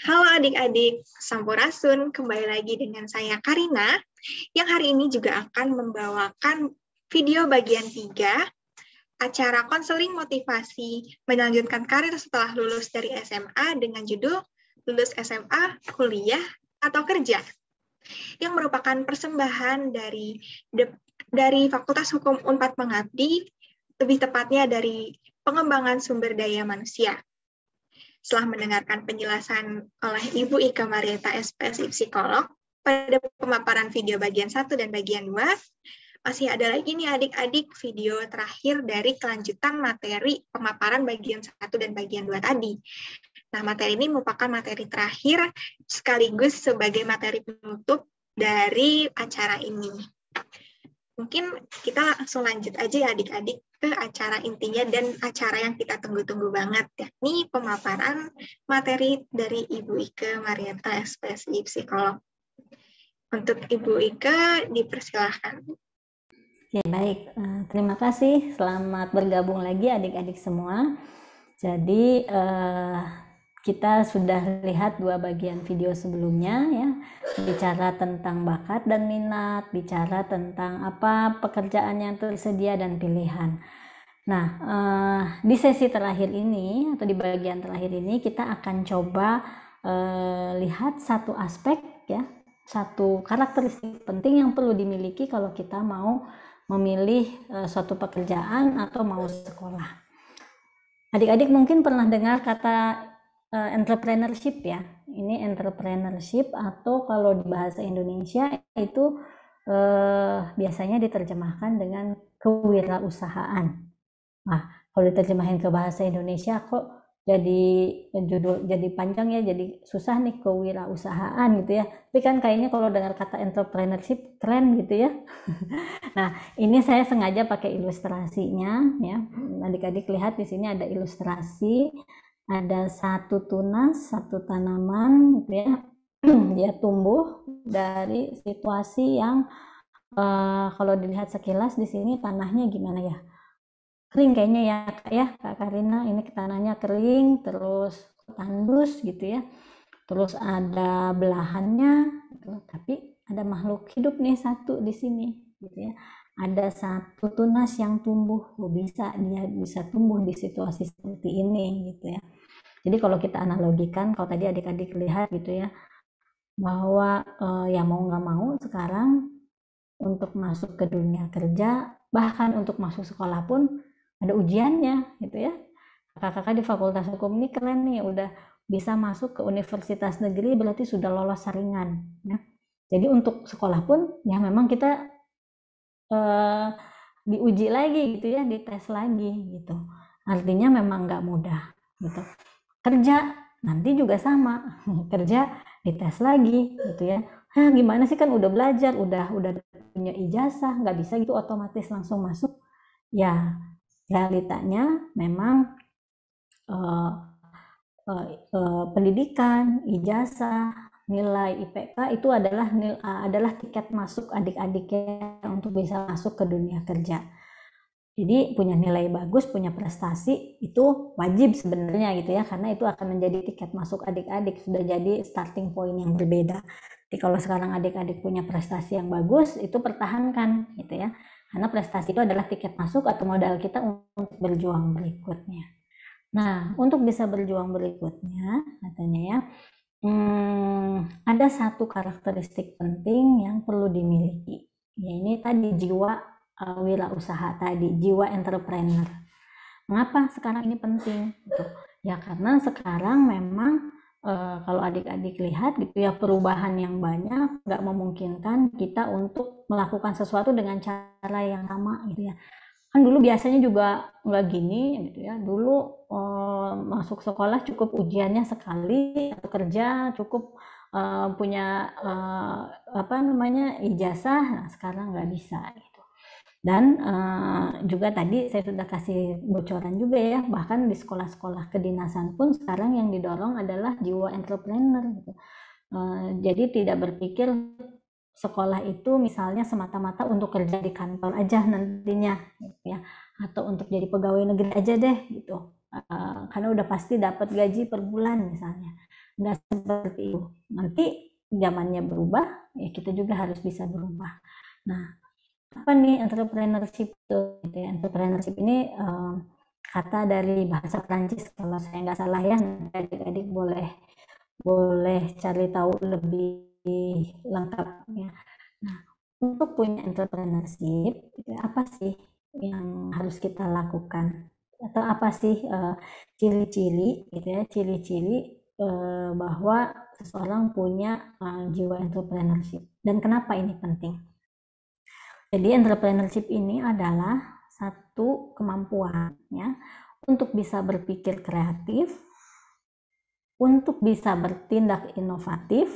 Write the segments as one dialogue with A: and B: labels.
A: Halo adik-adik, Sampurasun, kembali lagi dengan saya Karina, yang hari ini juga akan membawakan video bagian 3, acara konseling motivasi melanjutkan karir setelah lulus dari SMA dengan judul Lulus SMA, Kuliah, atau Kerja, yang merupakan persembahan dari Fakultas Hukum Unpad Mengabdi, lebih tepatnya dari pengembangan sumber daya manusia. Setelah mendengarkan penjelasan oleh Ibu Ika Marieta, SPSI Psikolog, pada pemaparan video bagian 1 dan bagian 2, masih ada lagi nih adik-adik video terakhir dari kelanjutan materi pemaparan bagian 1 dan bagian 2 tadi. Nah, materi ini merupakan materi terakhir sekaligus sebagai materi penutup dari acara ini. Mungkin kita langsung lanjut aja ya adik-adik ke acara intinya dan acara yang kita tunggu-tunggu banget, yakni pemaparan materi dari Ibu Ika Marieta, SPSI Psikolog. Untuk Ibu Ika, dipersilahkan.
B: Oke, baik. Terima kasih. Selamat bergabung lagi adik-adik semua. Jadi kita sudah lihat 2 bagian video sebelumnya ya, bicara tentang bakat dan minat, bicara tentang apa pekerjaan yang tersedia dan pilihan. Nah, di sesi terakhir ini atau di bagian terakhir ini kita akan coba lihat satu aspek ya, satu karakteristik penting yang perlu dimiliki kalau kita mau memilih suatu pekerjaan atau mau sekolah. Adik-adik mungkin pernah dengar kata entrepreneurship ya. Ini entrepreneurship atau kalau di bahasa Indonesia itu biasanya diterjemahkan dengan kewirausahaan. Nah, kalau diterjemahin ke bahasa Indonesia kok jadi panjang ya, jadi susah nih, kewirausahaan gitu ya. Tapi kan kayaknya kalau dengar kata entrepreneurship keren gitu ya. Nah, ini saya sengaja pakai ilustrasinya ya. Adik-adik lihat di sini ada ilustrasi, ada satu tunas, satu tanaman gitu ya. Dia tumbuh dari situasi yang kalau dilihat sekilas di sini tanahnya gimana ya? Kering kayaknya ya Kak ya, Kak Karina, ini tanahnya kering, terus tandus gitu ya. Terus ada belahannya gitu. Tapi ada makhluk hidup nih satu di sini gitu ya. Ada satu tunas yang tumbuh, dia bisa tumbuh di situasi seperti ini gitu ya. Jadi kalau kita analogikan, kalau tadi adik-adik lihat gitu ya, bahwa ya mau nggak mau sekarang untuk masuk ke dunia kerja, bahkan untuk masuk sekolah pun ada ujiannya gitu ya. Kakak-kakak di Fakultas Hukum ini keren nih, udah bisa masuk ke universitas negeri, berarti sudah lolos saringan ya. Jadi untuk sekolah pun ya memang kita diuji lagi gitu ya, dites lagi gitu. Artinya memang nggak mudah gitu. Kerja nanti juga sama, kerja dites lagi gitu ya. Gimana sih, kan udah belajar, udah punya ijazah, nggak bisa gitu otomatis langsung masuk. Ya realitanya memang pendidikan, ijazah, nilai IPK itu adalah tiket masuk adik-adiknya untuk bisa masuk ke dunia kerja. Jadi punya nilai bagus, punya prestasi itu wajib sebenarnya gitu ya, karena itu akan menjadi tiket masuk adik-adik, sudah jadi starting point yang berbeda. Jadi kalau sekarang adik-adik punya prestasi yang bagus, itu pertahankan gitu ya, karena prestasi itu adalah tiket masuk atau modal kita untuk berjuang berikutnya. Nah, untuk bisa berjuang berikutnya, katanya ya, ada satu karakteristik penting yang perlu dimiliki. Ya, ini tadi jiwa wirausaha tadi, jiwa entrepreneur. Mengapa sekarang ini penting? Gitu. Ya karena sekarang memang kalau adik-adik lihat gitu ya, perubahan yang banyak nggak memungkinkan kita untuk melakukan sesuatu dengan cara yang sama gitu ya. Kan dulu biasanya juga nggak gini gitu ya. Dulu masuk sekolah cukup ujiannya sekali, atau kerja cukup punya ijazah. Nah, sekarang nggak bisa gitu. Dan juga tadi saya sudah kasih bocoran juga ya, bahkan di sekolah-sekolah kedinasan pun sekarang yang didorong adalah jiwa entrepreneur gitu. Jadi tidak berpikir sekolah itu misalnya semata-mata untuk kerja di kantor aja nantinya gitu ya, atau untuk jadi pegawai negeri aja deh gitu, karena udah pasti dapat gaji per bulan misalnya. nggak seperti itu. Nanti zamannya berubah, ya kita juga harus bisa berubah. Nah, apa nih entrepreneurship itu? Gitu ya. Entrepreneurship ini kata dari bahasa Prancis kalau saya nggak salah ya. Adik-adik boleh cari tahu lebih lengkap ya. Nah, untuk punya entrepreneurship, apa sih yang harus kita lakukan? Atau apa sih ciri-ciri gitu ya, ciri-ciri bahwa seseorang punya jiwa entrepreneurship dan kenapa ini penting? Jadi entrepreneurship ini adalah satu kemampuan ya untuk bisa berpikir kreatif, untuk bisa bertindak inovatif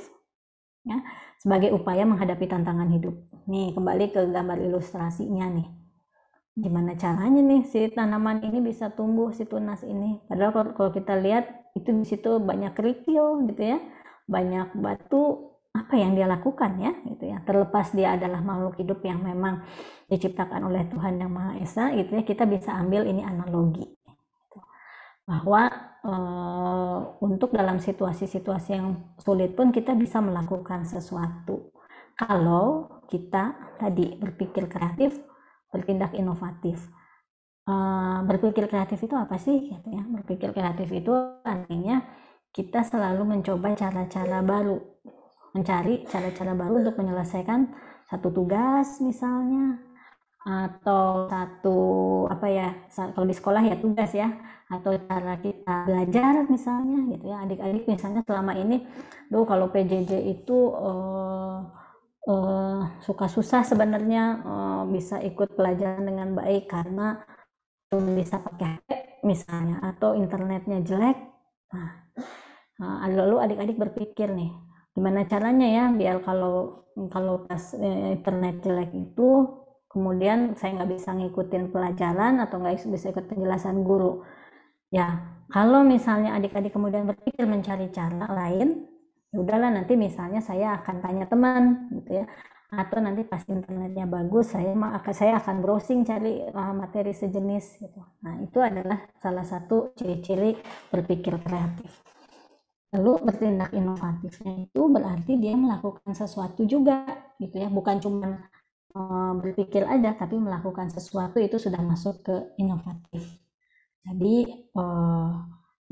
B: ya sebagai upaya menghadapi tantangan hidup. Nih, kembali ke gambar ilustrasinya nih. Gimana caranya nih si tanaman ini bisa tumbuh, si tunas ini? Padahal kalau kita lihat itu di situ banyak kerikil gitu ya, banyak batu. Apa yang dia lakukan ya gitu ya, terlepas dia adalah makhluk hidup yang memang diciptakan oleh Tuhan Yang Maha Esa gitu ya, kita bisa ambil ini analogi bahwa untuk dalam situasi-situasi yang sulit pun kita bisa melakukan sesuatu kalau kita tadi berpikir kreatif, bertindak inovatif. Berpikir kreatif itu apa sih gitu ya? Berpikir kreatif itu artinya kita selalu mencoba cara-cara baru, mencari cara-cara baru untuk menyelesaikan satu tugas misalnya, atau satu apa ya, kalau di sekolah ya tugas ya, atau cara kita belajar misalnya gitu ya. Adik-adik misalnya selama ini kalau PJJ itu suka susah sebenarnya bisa ikut pelajaran dengan baik karena belum bisa pakai HP misalnya atau internetnya jelek. Lalu adik-adik berpikir nih, gimana caranya ya biar kalau pas internet jelek itu kemudian saya nggak bisa ngikutin pelajaran atau nggak bisa ikut penjelasan guru. Ya, kalau misalnya adik-adik kemudian berpikir mencari cara lain, ya udahlah nanti misalnya saya akan tanya teman gitu ya, atau nanti pas internetnya bagus saya akan browsing cari materi sejenis gitu. Nah, itu adalah salah satu ciri-ciri berpikir kreatif. Lalu bertindak inovatifnya itu berarti dia melakukan sesuatu juga gitu ya, bukan cuma berpikir aja tapi melakukan sesuatu, itu sudah masuk ke inovatif. Jadi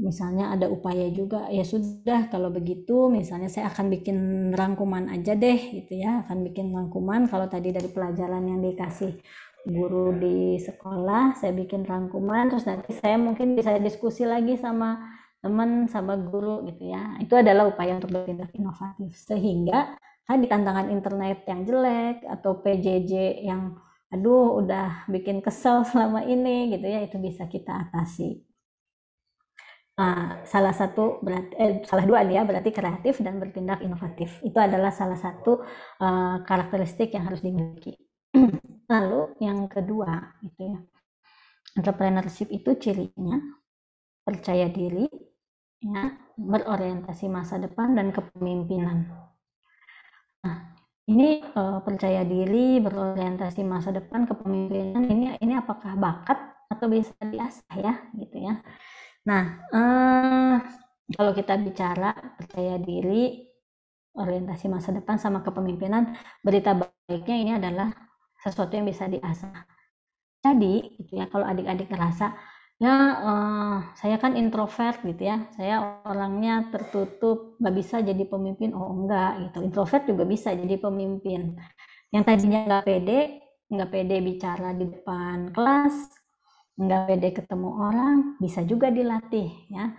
B: misalnya ada upaya juga, ya sudah kalau begitu misalnya saya akan bikin rangkuman aja deh gitu ya, akan bikin rangkuman. Kalau tadi dari pelajaran yang dikasih guru di sekolah saya bikin rangkuman, terus nanti saya mungkin bisa diskusi lagi sama teman sama guru gitu ya. Itu adalah upaya untuk bertindak inovatif, sehingga kan di tantangan internet yang jelek atau PJJ yang aduh udah bikin kesel selama ini gitu ya, itu bisa kita atasi. Salah dua nih ya, berarti kreatif dan bertindak inovatif. Itu adalah salah satu karakteristik yang harus dimiliki. Lalu yang kedua gitu ya, entrepreneurship itu cirinya percaya diri ya, berorientasi masa depan dan kepemimpinan. Nah, ini percaya diri, berorientasi masa depan, kepemimpinan, ini apakah bakat atau bisa diasah ya gitu ya. Nah, kalau kita bicara percaya diri, orientasi masa depan sama kepemimpinan, berita baiknya ini adalah sesuatu yang bisa diasah. Jadi gitu ya, kalau adik-adik ngerasa ya saya kan introvert gitu ya, saya orangnya tertutup, nggak bisa jadi pemimpin. Oh enggak gitu, introvert juga bisa jadi pemimpin. Yang tadinya nggak pede bicara di depan kelas, nggak pede ketemu orang, bisa juga dilatih ya.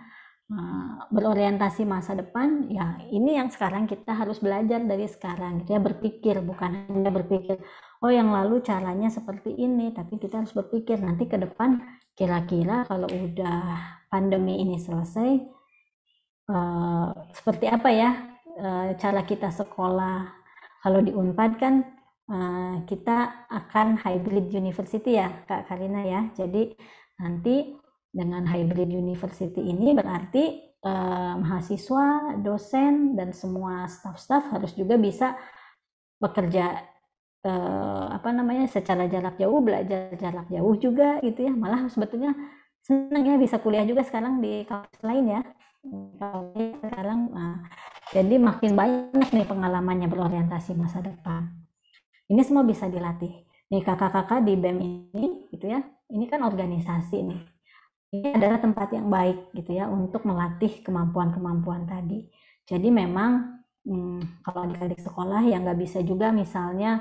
B: Berorientasi masa depan ya, ini yang sekarang kita harus belajar dari sekarang gitu ya, berpikir, bukan hanya berpikir oh yang lalu caranya seperti ini, tapi kita harus berpikir nanti ke depan kira-kira kalau udah pandemi ini selesai seperti apa ya cara kita sekolah. Kalau di Unpad kan kita akan hybrid university ya Kak Karina ya, jadi nanti dengan hybrid university ini berarti mahasiswa, dosen, dan semua staff-staff harus juga bisa bekerja secara jarak jauh, belajar jarak jauh juga gitu ya. Malah sebetulnya senang ya bisa kuliah juga sekarang di kampus lain ya. Sekarang jadi makin banyak nih pengalamannya berorientasi masa depan. Ini semua bisa dilatih. Nih kakak-kakak di BEM ini gitu ya, ini kan organisasi nih. Ini adalah tempat yang baik gitu ya untuk melatih kemampuan-kemampuan tadi. Jadi memang kalau adik-adik sekolah yang nggak bisa juga misalnya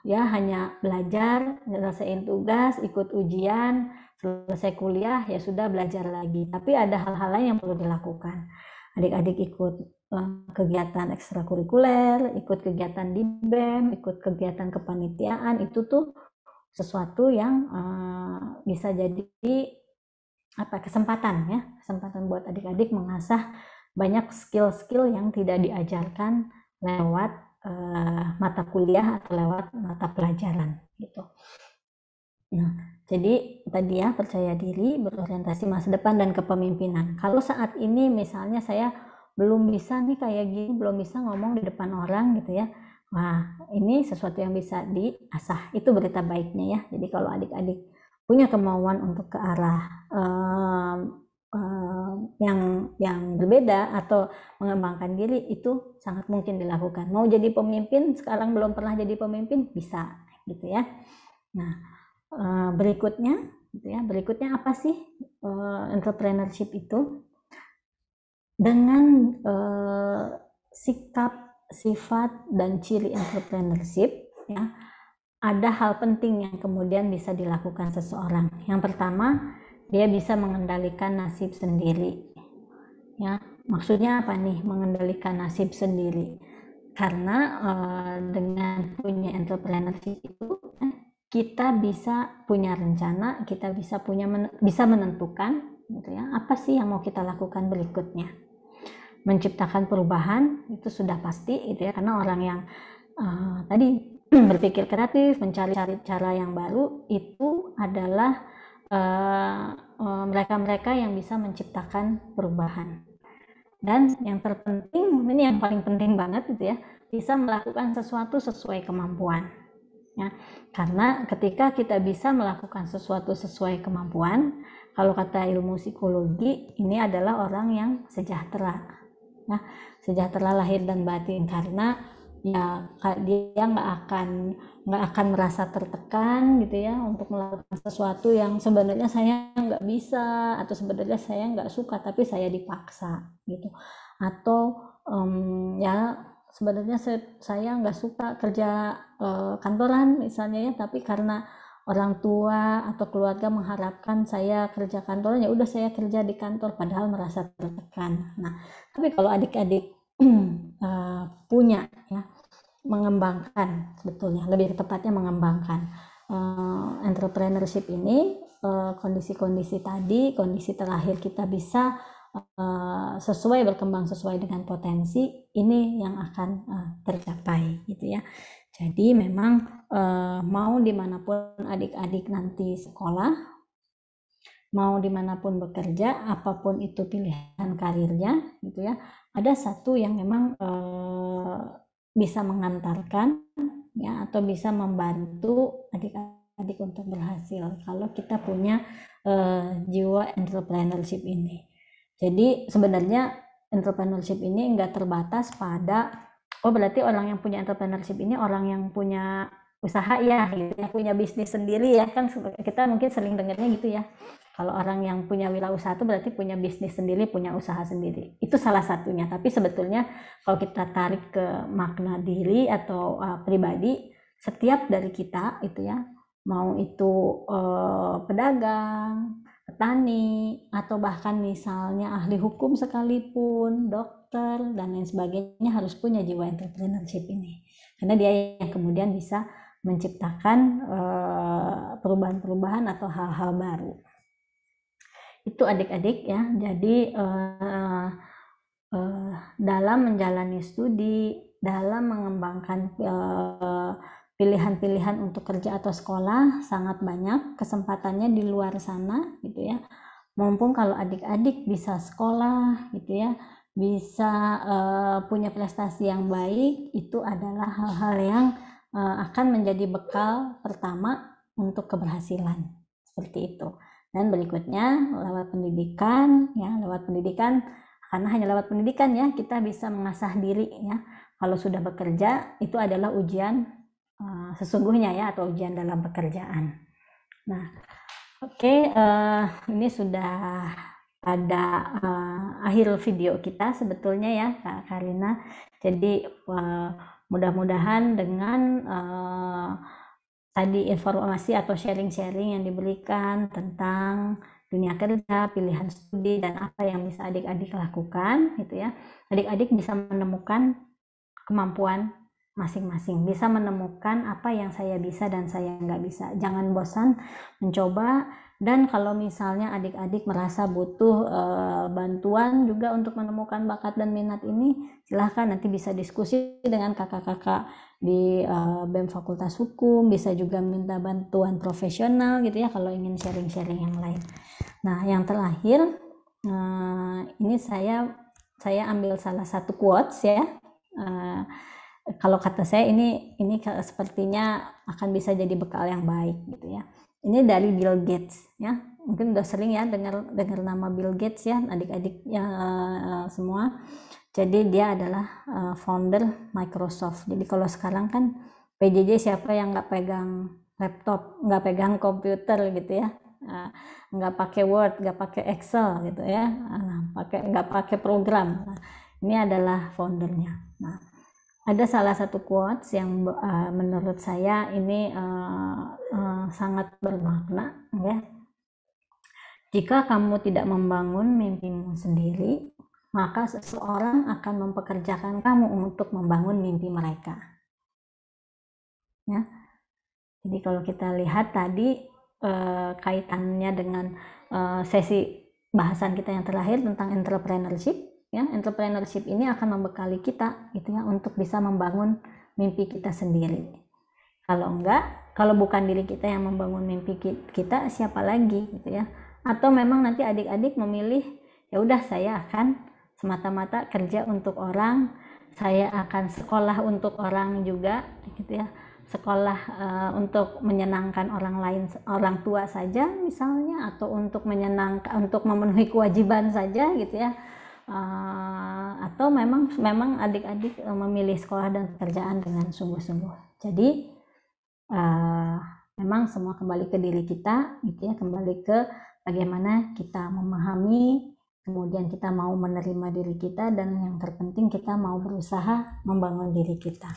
B: ya hanya belajar, nyelesain tugas, ikut ujian, selesai kuliah ya sudah belajar lagi. Tapi ada hal-hal lain yang perlu dilakukan. Adik-adik ikut kegiatan ekstrakurikuler, ikut kegiatan di BEM, ikut kegiatan kepanitiaan, itu tuh sesuatu yang bisa jadi kesempatan buat adik-adik mengasah banyak skill-skill yang tidak diajarkan lewat mata kuliah atau lewat mata pelajaran gitu. Nah, jadi tadi ya percaya diri, berorientasi masa depan dan kepemimpinan. Kalau saat ini misalnya saya belum bisa nih kayak gini, belum bisa ngomong di depan orang gitu ya. Wah, ini sesuatu yang bisa diasah. Itu berita baiknya ya. Jadi kalau adik-adik punya kemauan untuk ke arah yang berbeda atau mengembangkan diri, itu sangat mungkin dilakukan. Mau jadi pemimpin, sekarang belum pernah jadi pemimpin, bisa gitu ya. Nah, berikutnya gitu ya, berikutnya apa sih entrepreneurship itu? Dengan sikap, sifat, dan ciri entrepreneurship ya, ada hal penting yang kemudian bisa dilakukan seseorang. Yang pertama, dia bisa mengendalikan nasib sendiri. Ya, maksudnya apa nih mengendalikan nasib sendiri? Karena dengan punya entrepreneurship itu kita bisa punya rencana, kita bisa bisa menentukan gitu ya, apa sih yang mau kita lakukan berikutnya. Menciptakan perubahan itu sudah pasti gitu ya, karena orang yang tadi berpikir kreatif, mencari cara yang baru, itu adalah mereka-mereka yang bisa menciptakan perubahan. Dan yang terpenting, ini yang paling penting banget gitu ya, bisa melakukan sesuatu sesuai kemampuan. Ya, karena ketika kita bisa melakukan sesuatu sesuai kemampuan, kalau kata ilmu psikologi, ini adalah orang yang sejahtera. Nah, sejahtera lahir dan batin, karena ya dia nggak akan merasa tertekan gitu ya untuk melakukan sesuatu yang sebenarnya saya nggak bisa atau sebenarnya saya nggak suka tapi saya dipaksa gitu, atau ya sebenarnya saya nggak suka kerja kantoran misalnya ya, tapi karena orang tua atau keluarga mengharapkan saya kerja kantoran, ya udah saya kerja di kantor padahal merasa tertekan. Nah, tapi kalau adik-adik punya ya, mengembangkan, sebetulnya lebih tepatnya mengembangkan entrepreneurship ini, kondisi-kondisi tadi, kondisi terakhir kita bisa sesuai, berkembang sesuai dengan potensi, ini yang akan tercapai gitu ya. Jadi memang mau dimanapun adik-adik nanti sekolah, mau dimanapun bekerja, apapun itu pilihan karirnya gitu ya, ada satu yang memang bisa mengantarkan ya, atau bisa membantu adik-adik untuk berhasil kalau kita punya jiwa entrepreneurship ini. Jadi sebenarnya entrepreneurship ini enggak terbatas pada berarti orang yang punya entrepreneurship ini orang yang punya usaha ya gitu, yang punya bisnis sendiri ya, kan kita mungkin sering dengarnya gitu ya. Kalau orang yang punya wirausaha itu berarti punya bisnis sendiri, punya usaha sendiri. Itu salah satunya. Tapi sebetulnya kalau kita tarik ke makna diri atau pribadi, setiap dari kita itu ya, mau itu pedagang, petani, atau bahkan misalnya ahli hukum sekalipun, dokter, dan lain sebagainya, harus punya jiwa entrepreneurship ini. Karena dia yang kemudian bisa menciptakan perubahan-perubahan atau hal-hal baru. Itu adik-adik ya. Jadi dalam menjalani studi, dalam mengembangkan pilihan-pilihan untuk kerja atau sekolah, sangat banyak kesempatannya di luar sana gitu ya. Mumpung kalau adik-adik bisa sekolah gitu ya, bisa punya prestasi yang baik, itu adalah hal-hal yang akan menjadi bekal pertama untuk keberhasilan, seperti itu. Dan berikutnya lewat pendidikan, ya, lewat pendidikan, karena hanya lewat pendidikan ya kita bisa mengasah diri ya. Kalau sudah bekerja itu adalah ujian sesungguhnya ya, atau ujian dalam pekerjaan. Nah, oke, ini sudah ada akhir video kita sebetulnya ya Kak Karina. Jadi mudah-mudahan dengan tadi informasi atau sharing-sharing yang diberikan tentang dunia kerja, pilihan studi, dan apa yang bisa adik-adik lakukan, gitu ya. Adik-adik bisa menemukan kemampuan masing-masing, bisa menemukan apa yang saya bisa dan saya nggak bisa. Jangan bosan mencoba, dan kalau misalnya adik-adik merasa butuh bantuan juga untuk menemukan bakat dan minat ini, silahkan nanti bisa diskusi dengan kakak-kakak di BEM Fakultas Hukum, bisa juga minta bantuan profesional gitu ya kalau ingin sharing-sharing yang lain. Nah, yang terakhir ini saya ambil salah satu quotes ya. Kalau kata saya ini sepertinya akan bisa jadi bekal yang baik gitu ya. Ini dari Bill Gates ya. Mungkin udah sering ya dengar nama Bill Gates ya, adik-adik ya semua. Jadi dia adalah founder Microsoft. Jadi kalau sekarang kan PJJ siapa yang nggak pegang laptop, nggak pegang komputer gitu ya, nggak pakai Word, nggak pakai Excel gitu ya, nggak pakai program. Nah, ini adalah foundernya. Nah, ada salah satu quotes yang menurut saya ini sangat bermakna ya. Jika kamu tidak membangun mimpimu sendiri, maka seseorang akan mempekerjakan kamu untuk membangun mimpi mereka. Ya. Jadi kalau kita lihat tadi kaitannya dengan sesi bahasan kita yang terakhir tentang entrepreneurship, ya, entrepreneurship ini akan membekali kita gitu ya untuk bisa membangun mimpi kita sendiri. Kalau enggak, kalau bukan diri kita yang membangun mimpi kita, siapa lagi gitu ya? Atau memang nanti adik-adik memilih ya udah saya akan semata-mata kerja untuk orang, saya akan sekolah untuk orang juga gitu ya, sekolah untuk menyenangkan orang lain, orang tua saja misalnya, atau untuk menyenangkan, untuk memenuhi kewajiban saja gitu ya, atau memang adik-adik memilih sekolah dan pekerjaan dengan sungguh-sungguh. Jadi memang semua kembali ke diri kita gitu ya, kembali ke bagaimana kita memahami, kemudian kita mau menerima diri kita, dan yang terpenting kita mau berusaha membangun diri kita.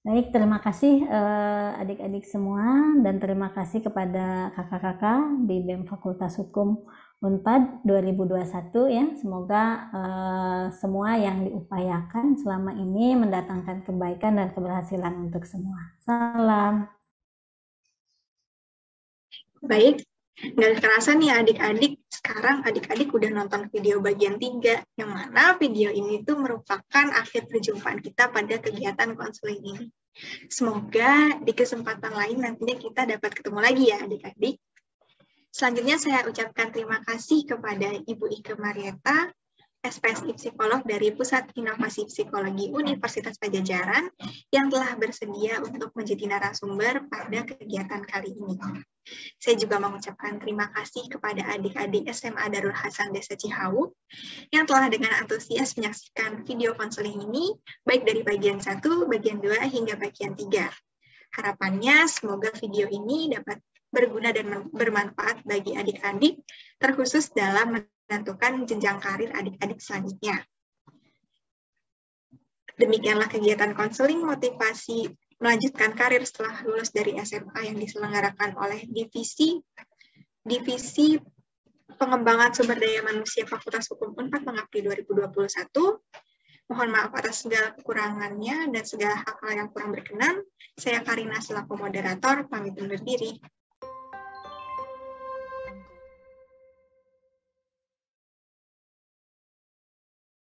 B: Baik, terima kasih adik-adik semua, dan terima kasih kepada kakak-kakak di BEM Fakultas Hukum Unpad 2021 ya. Semoga semua yang diupayakan selama ini mendatangkan kebaikan dan keberhasilan untuk semua. Salam.
A: Baik. Nggak kerasa nih adik-adik, sekarang adik-adik udah nonton video bagian 3, yang mana video ini tuh merupakan akhir perjumpaan kita pada kegiatan konseling ini. Semoga di kesempatan lain nantinya kita dapat ketemu lagi ya adik-adik. Selanjutnya saya ucapkan terima kasih kepada Ibu Ike Marieta, SPSI Psikolog dari Pusat Inovasi Psikologi Universitas Padjadjaran, yang telah bersedia untuk menjadi narasumber pada kegiatan kali ini. Saya juga mengucapkan terima kasih kepada adik-adik SMA Darul Hasan Desa Cihauk yang telah dengan antusias menyaksikan video konseling ini, baik dari bagian 1, bagian 2, hingga bagian 3. Harapannya semoga video ini dapat berguna dan bermanfaat bagi adik-adik, terkhusus dalam menentukan jenjang karir adik-adik selanjutnya. Demikianlah kegiatan konseling motivasi melanjutkan karir setelah lulus dari SMA yang diselenggarakan oleh Divisi Pengembangan Sumber Daya Manusia Fakultas Hukum Unpad Mengabdi 2021. Mohon maaf atas segala kekurangannya dan segala hal yang kurang berkenan. Saya Karina selaku moderator pamit undur diri.